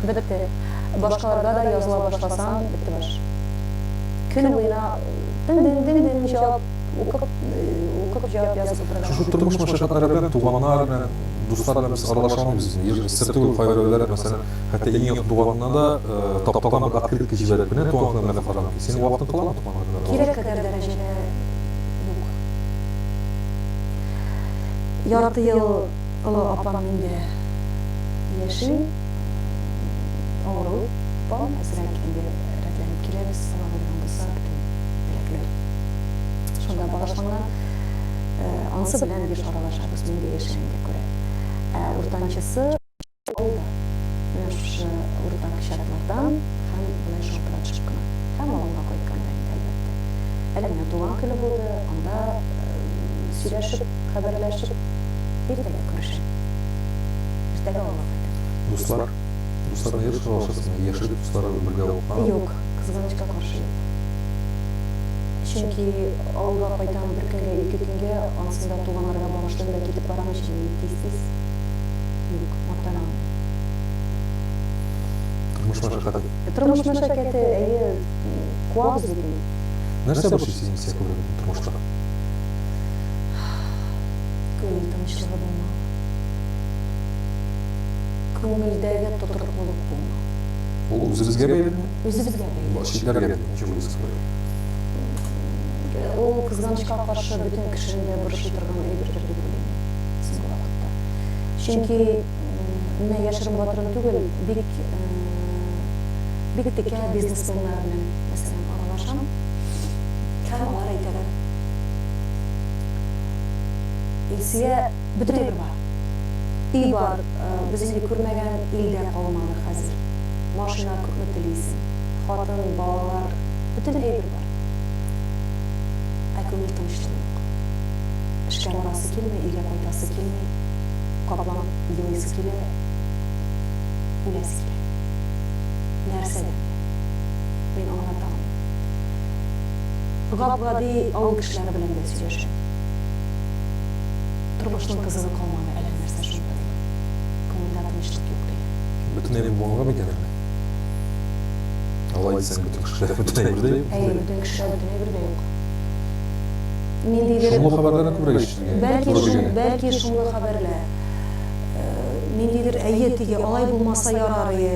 Bitti. Başkalarga da yazıla başlasan bitti baş. Gün boyuna din cevap okup cevap yazıp oturgan. Şu turmuş meşakkatlari bilan tuğanlar bilan do'stlar bilan biz aralashamiz. Sirtugul hayrolar mesela hatta eng yaqin tuğanlarga da toptagan bir открытка jiberib bilan tuğanlarga qaram. Sening vaqting qoladimi tuğanlarga? Kerak kadar derecede yok. Yartı yıl apam indi yaşı ağrı bal azrak indi reklamib kelamiz sanadan bo'lsa tilaklar. Shunda boshlangan ansı bilan bir aralashamiz menga yashashga ko'ra. O'rtanchisi oldi. Mana shu o'rtak shartlardan ham bilan sho'pira chiqqan. Ham olma qo'ygan albatta. Elimda tug'an kuni bo'ldi, unda сөйләшеп, xabarlashib ertaga ko'rishib. Ertaga olib Do'stlar yarış aralashasizmi? Yashil do'stlar birga o'qigan? Yo'q, qizg'anishga qarshi yo'q. Chunki olga qaytam bir kunga, ikki kunga ansida tug'anlarga bag'ishlab ketib boramiz, tez-tez. Yo'q, maqtanam. Turmush mashaqqati. Turmush mashaqqati, quvamiz lekin. Narsa bir şey sizin ko'rib turmushda? Ko'ngil tinchligi bo'lma. Ko'ngildagi to'tirqo'lik bo'lma. Bu o'zimizga bog'liqmi? O'zimizga bog'liq. Boshqalarga nima O kızganışqa qarşı bütün kişinin buruşup turganda bir deb o'ylayman. Siz bu vaqtda. Chunki men yashirin botirim tugul, bek tika biznesmenlar bilan masalan aralasham. Kam ular aytadilar. Ilsiya bütün bir bor. İyi bor, bizni ko'rmagan ilda qolmadi hozir. Mashina ko'pni tilaysan. Xotin, bolalar, bütün bir bor. Ko'ngil tinchligi yo'q. Ishga borasi kelmay, uyga qaytasi kelmay, qoplanib yig'isi keladi. O'lasi keladi. Narsada men anlataman. G'ab-g'adi avul kishilar bilan da сөйләшәм. Turmushning qizig'i qolmadi, ala narsa shunda. Ko'ngilda tinchlik yo'q deydi. Butunlay bo'lmagan ekan. Alloh aytsin, bütün kishilar butunlay birda yo'q. Bütün kishilar butunlay birda yo'q. Şunlu haberlerden ko'proq eshitgan. Belki şunlu haberler. Mendidir ayetiga olay bo'lmasa yarari.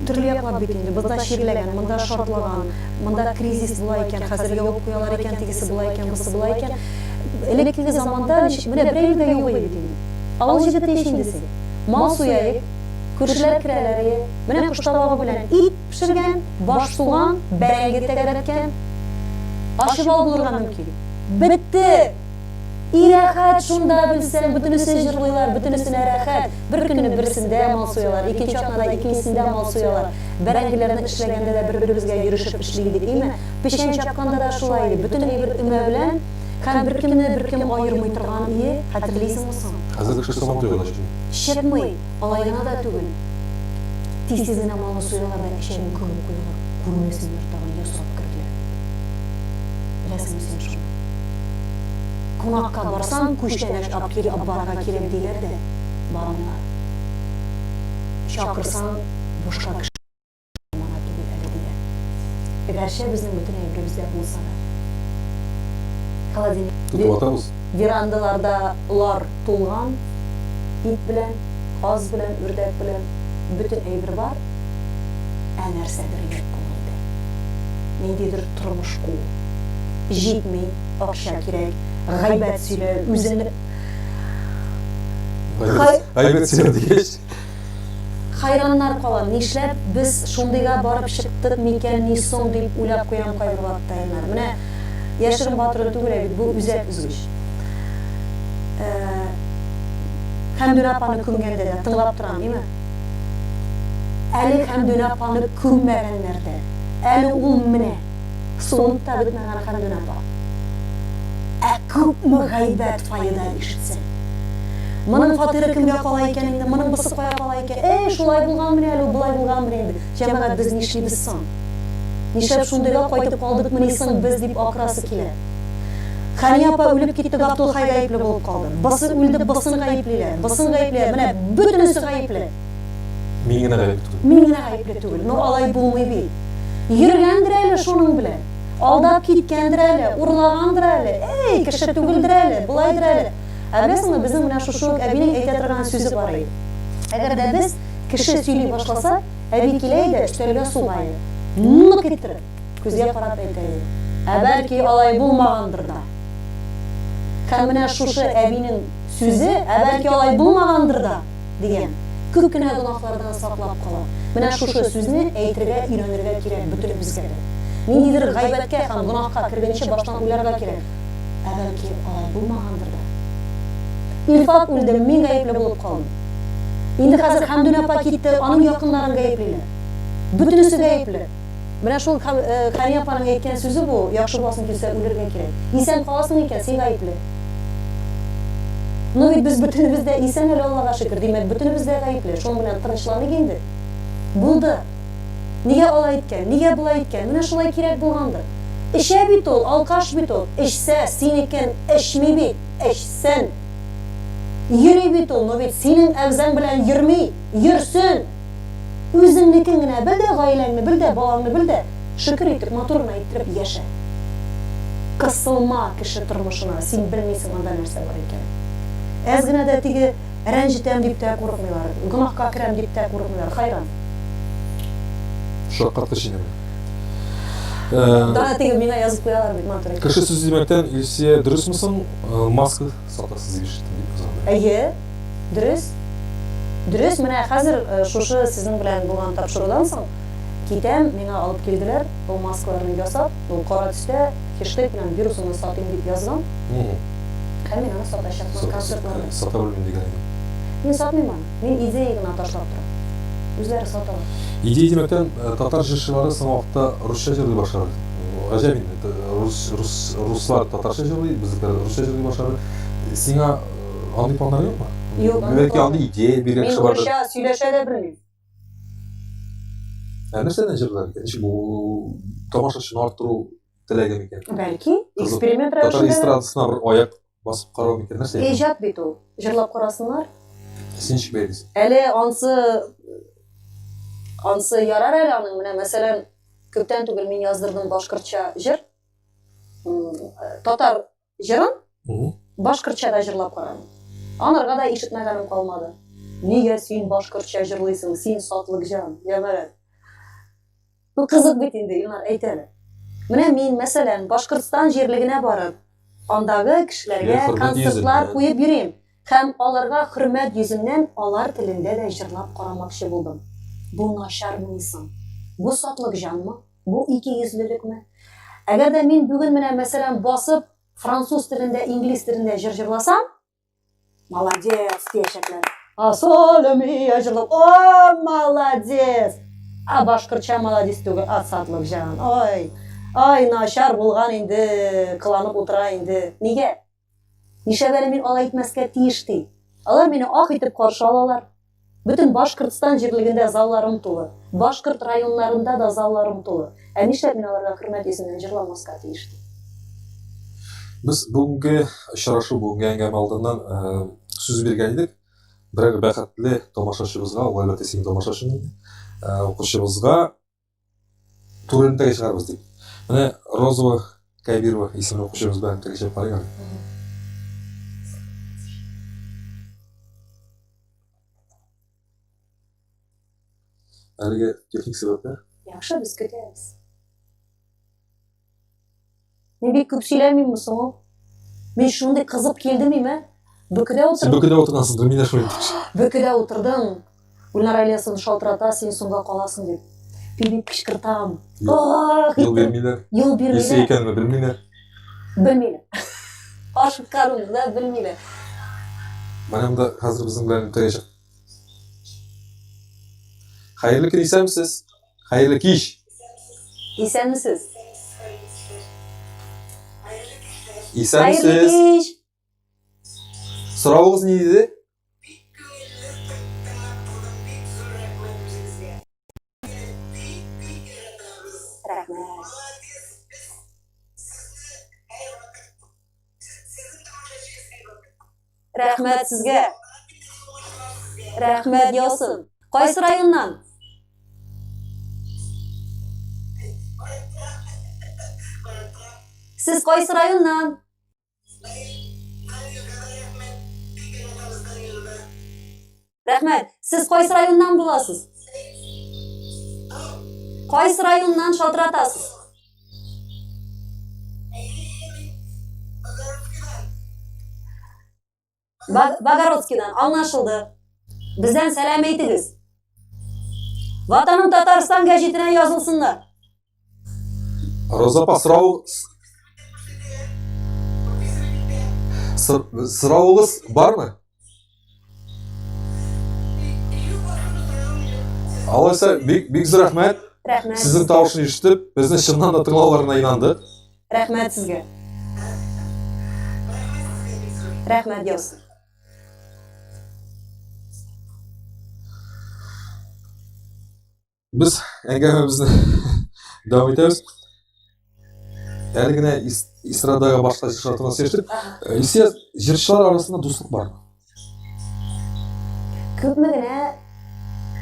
Turli yoqlab bitindi. Bizda she'rlagan, bunda shortlagan, bunda krizis bo'lar ekan, hozir yopib qo'yalar ekan, tegisi bo'lar ekan, busi bo'lar ekan. Elektrli zamonda mana bir yerda yo'q edi. Avval jigit esindisi. Mal so'yayib, ko'rishlar kiralari, mana qushtalog'i bilan it pishirgan, bosh so'g'an, baranga tegaratgan. Aşıp bulurgan mümkün. Bitti. İrahat şunda bilsen, bütünüsü jırlıylar, bütünüsü rahat. Bir gününü birisinde mal soyuyorlar, ikinci atnada ikincisinde mal soyuyorlar. Berengilerini işlegende de birbirimizge yürüşüp işleydik, değil mi? Pişen çapkanda da şulaydı. Bütün bir üme bilen, hem bir kim ayırmayı turgan iyi, hatırlıyorsun musun? Hazır kışı zaman duyuyorlar şimdi. Şepmay, alayına da tügün. Tizsizine mal soyuyorlar da işe mümkün koyuyorlar. Kurmesin yurtağın yasrap kırklar. Bilesin sen şunu. Konakka barsan kuşteneş abkiri abbaraga kirem deyler de barınlar. Şakırsan boşka kişi bana tügül eli diye. Eğerşe bizim bütün evrimizde bulsalar. Tutuvatamiz. Verandalarda ular to'lgan it bilan, qoz bilan, o'rdak bilan bütün evri var. Narsadir yo'q ko'ngilda. Mendidir turmush qu. Jitmay, oqsha kerak. G'aybat suyla, o'zini G'aybat suyla deyish. Hayranlar qolar, nishlab biz shundayga borib chiqdik mikan nison deb o'ylab qo'yam qaybir vaqtda. Mana yashirin botir tugul bu o'zak uzilish. Hamdun apani ko'nganda da tinglab turam, deymi? Ali Hamdun apani ko'rmaganlarda, ali u mina so'nta bitmagan Hamdun apa. Ko'pmi g'aybat foyda eshitsin. Mening xotira kimga qolar ekan endi, mening bisi qo'ya qolar ekan. Shulay bo'lganmi, ali bulay bo'lganmi endi. Jamoat biz nishlaymiz son. Nishlab shundayga qaytib qoldikmi nesin biz deb oqrasi keladi. Xaniya opa o'lib ketdi, Abdulhay g'ayibli bo'lib qoldi. Bisi o'ldi, bisini g'ayiblar. Mana butunisi g'ayiblar. Мен генә гаепле түгел. Мен генә гаепле түгел. Но алай булмый бит. Йөргәндер әле шуның белән. Алдап киткәндер әле, урлагандыр әле. Эй, кеше түгелдер әле, булайдыр әле. Беләсеңме, безнең менә шушы әбинең әйтә торган сүзе бар иде. Әгәр дә без кеше сөйли башласа, әби килә иде, өстәлгә сугайы. Нык иттереп, күзгә карап әйтә иде. Бәлки алай булмагандыр да. Һәм менә шушы әбинең сүзе, бәлки алай булмагандыр да дигән. Күп кенә гынахлардан саклап кала. Менә шушы сүзне әйтергә, өйрәнергә кирәк бөтенебезгә дә. Ниндидер гайбәткә һәм гынахка кергәнче баштан уйларга кирәк. Бәлки алай булмагандыр да. Илфат үлде, мин гаепле булып калдым. Инде хәзер Хәмдүн апа китте, аның якыннарын гаеплиләр. Бөтенесе гаепле. Менә шул Хәния апаның әйткән сүзе бу, яхшы булсын килсә үләргә кирәк. Исән каласың икән, син гаепле. Ну бит без бөтенебез дә исән әле, Аллага шөкер, димәк бөтенебез дә гаепле. Шуның белән тынычланык инде. Булды. Нигә алай иткән? Нигә булай иткән? Менә шулай кирәк булгандыр. Эшә бит ул, алкаш бит ул. Эшсә, син икән эшми бит, эшсән. Йөри бит ул, но бит синең әгъзаң белән йөрми, йөрсен. Үзеңнекен генә бел дә, гаиләңне бел дә, балаңны бел дә, шөкер итеп, матурына иттереп яшә. Кысылма кеше тормышына, син белмисең анда нәрсә бар икән. Әз генә дә теге рәнҗетәм дип тә курыкмыйлар, гынахка керәм дип тә курыкмыйлар, хайран. Шаккатка шинеме. Дана теге миңа язып куялар бит, матур. Кеше сүз демәктән Илсия дөресмесең, маска сатасыз дип ишеттем дип язган. Әйе, дөрес. Дөрес, менә хәзер шушы сезнең белән булган тапшырудан соң китәм, миңа алып килделәр, ул маскаларны ясап, ул кара төстә хэштег белән вирусны сатыйм дип язган. Һәм мин аны сатачакмын концертларда. Сата белмим дигән иде. Мин сатмыйм. Мин идея гына ташлап торам. Үзләре саталар. Идея демәктән татар җырчылары соң вакытта русча җырлый башлады. Гаҗәп инде. Руслар татарча җырлый, безнекеләр русча җырлый башлады. Сиңа андый планнар юкмы? Юк, Бәлки андый идея биргән кеше мин бардыр. русча сөйләшә дә белмим. Нәрсәдән җырлар икән? Ничек бу тамашачыны арттыру теләге микән? Бәлки, эксперимент Татар рәвешендә. эстрадасына бер аяк басып карау микән? Нәрсә? Иҗат бит ул. Җырлап карасыннар. Син ничек бәйлисең? Әле ансы ярар әле аның менә мәсәлән күптән түгел мин яздырдым башкортча җыр. Татар җырын башкортчада җырлап карадым. Анарга да ишетмәгәнем калмады. Нигә син башкортча җырлыйсың? Син сатлык җан. Ямарат. Бу кызык бит инде, Илнар әйтәләр. Менә мин мәсәлән Башкортстан җирлегенә барып, андагы кешеләргә концертлар куеп йөрим. Һәм аларга хөрмәт йөзеннән алар телендә дә җырлап карамакчы булдым. Бу начармыйсың? Бу сатлык җанмы? Бу икейөзлелекме? Әгәр дә мин бүген менә мәсәлән басып француз телендә, инглиз телендә җыр җырласам, молодец диячәкләр. Соломи җырлап, о, молодец! Башкортча молодец түгел, сатлык җан. Ай, начар булган инде, кыланып утыра инде. Нигә? Нишәбәле мин алай итмәскә тиеш ди. Алар мине ак итеп каршы алалар. Бөтен Башкортстан җирлегендә залларым тулы. Башкорт районнарында да залларым тулы. Нишләп мин аларга хөрмәт йөзеннән җырламаска тиеш ди? Без бүгенге очрашу, бүгенге әңгәмә алдыннан сүз биргән идек. Бер бәхетле тамашачыбызга, ул әлбәттә син тамашачың иде. Укучыбызга турын тәгә чыгарбыз дип. Менә Розова Кабирова исемле укучыбыз белән тәгәчеп карыйк. Әлегә техник сәбәпләр. Яхшы, без көтәбез. Мин бик күп сөйләмим соң ул. Мин шундый кызып килдем име? Бөкедә Син утырдым. бөкедә утыргансыңдыр, мин дә шулай дип. Бөкедә утырдым. Гүлнар Алиясын шалтырата, син соңга каласың дип. Мин бик кычкыртам. Юл бирмиләр. Юл Исе бирмиләр. икәнме белмиләр. Белмиләр. Ашыкканымны да белмиләр. Менә монда хәзер безнең белән тәгәчеп. Хәерле көн, исәнмесез? Хәерле кич. Исәнмесез? Исәнмесез? кич. Соравыгыз ни диде? Рәхмәт. Рәхмәт сезгә. Рәхмәт ясын. Кайсы районнан? Сіз кайсы районнан? Рахмет. Сіз кайсы районнан буласыз? Кайсы районнан шалтыратасыз? Богородскийдан. Anlaşıldı. Bizden selam eytiniz. Vatanım Tataristan gazetine yazılsınlar. Роза апа, сұрауыңыз бар ма? Алайса, бек рахмет. Рахмет. Сіздің дауысын естіп, біздің шыннан да тыңдауларына инандық. Рахмет сізге. Рахмет Йосиф. Біз әңгімемізді давам етеміз. Әлгіне эстрадаға башқа шығатына сештік. Есе жыршылар арасында достық бар ма? Көпмегіне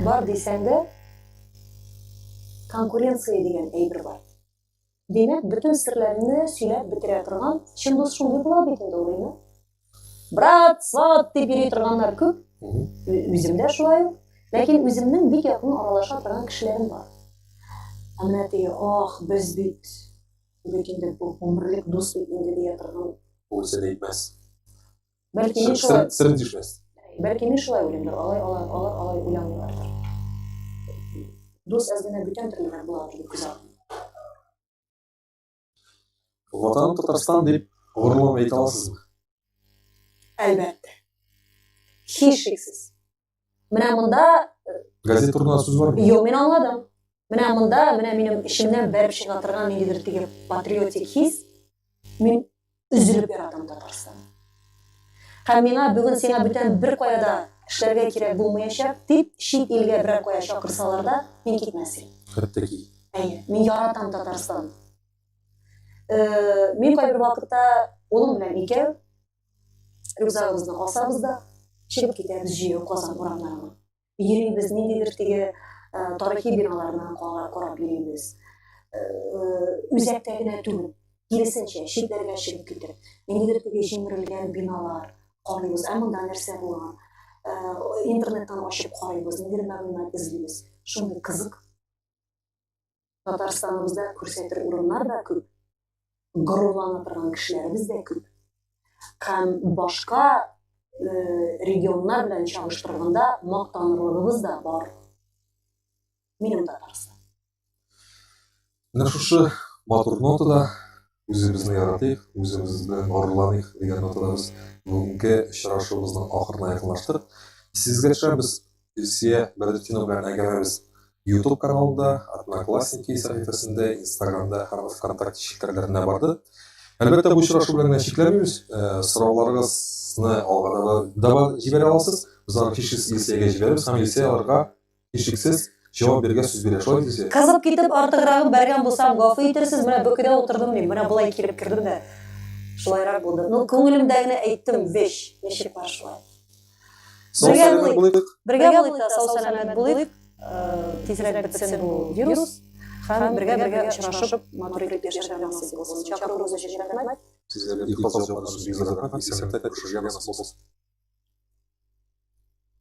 бар дейсәң де конкуренция деген әйбір бар. Демек, бүтін сірлеріні сөйлеп бітіре тұрған шын дос шындай бола бетінде олайны. Брат, сват деп ере тұрғандар көп. Өзімде шулай. Ләкин өзімнің бек яқын аралаша тұрған кішілерім бар. Әміне теге, біз бет өтінде бұл өмірлік дос бетінде де тұрған. Ол сен ейтмәз. Бәлкі мен шулай. Сірін дейшмәз. Бәлкі мен шулай өлемдір. Алай ойланылардыр. Дос әзгіне бүтін түрлері болады деп күзақ. Ватаным Татарстан деп ғұрлым айта аласыз ба? Әлбәтте. Хешексіз. Мына мұнда... Газет тұрғына сөз бар ма? Йо, мен аңладым. Мына мұнда, менің ішімнен бәріп шығатырған недердегі патриотик хис, мен үзіліп бератым Татарстан. Қамина бүгін сеңа бүтін бір қояда ішлерге керек болмайыншақ, деп шет елге бір қоя шақырсаларда, мен кетмәсем. Қырттеки. Мен яратам Татарстан. Мен қай бір вақытта олым білән екеу, рюкзағымызды алсабыз да, шығып кетеміз жүйе қозан орамдарына. Үйрейміз недердегі тарихи биналарынан қорап үйрейміз. Өзектегіне түгін, келесінше шетлерге шығып кетіп, недердегі жеңірілген биналар қараймыз, әмінда нәрсе болған, интернеттен ашып қараймыз, недер мәлімет іздейміз. Шынды қызық. Татарстанымызда көрсетір ұрындар да көп, ғұрлана тұрған кішілеріміз де көп. Һәм башқа регионлар белән чагыштырганда мактанырлыгыбыз да бар. Минем Татарстан. Менә шушы матур нотада үзебезне яратыйк, үзебезне горурланыйк дигән нотада без бүгенге очрашуыбызның ахырына якынлаштык. Сезгә төшәбез Илсия Бәдретдинова белән әңгәмәбез YouTube каналында, Одноклассники сәхифәсендә, Instagramда һәм ВКонтакте шикәрләренә барды. Әлбәттә, бу очрашу белән шикләнмибез. Сорауларыгызны алга да җибәрә аласыз. Без аны һичшиксез Илсиягә җибәрәбез һәм Илсия аларга һичшиксез җавап бирергә сүз бирә. Шулай дисез. Кызып китеп артыграгын бәргән булсам, гафу итерсез. Менә бөкедә утырдым мин. Менә булай килеп кирдем дә. Шулайрак булды. Күңелемдәгене әйттем, веш, ничек бар шулай. Сау-сәламәт булыйк. Бергә булыйк, сау-сәламәт булыйк. Тизрәк бетсен бу вирус. Һәм бергә очрашып, матур итеп яшәргә насыйп булсын. Чакыруыгыз өчен рәхмәт. Сезгә бик хат җавап сүз бирергә рәхмәт. Исәнлектә күрüşергә насыйп булсын.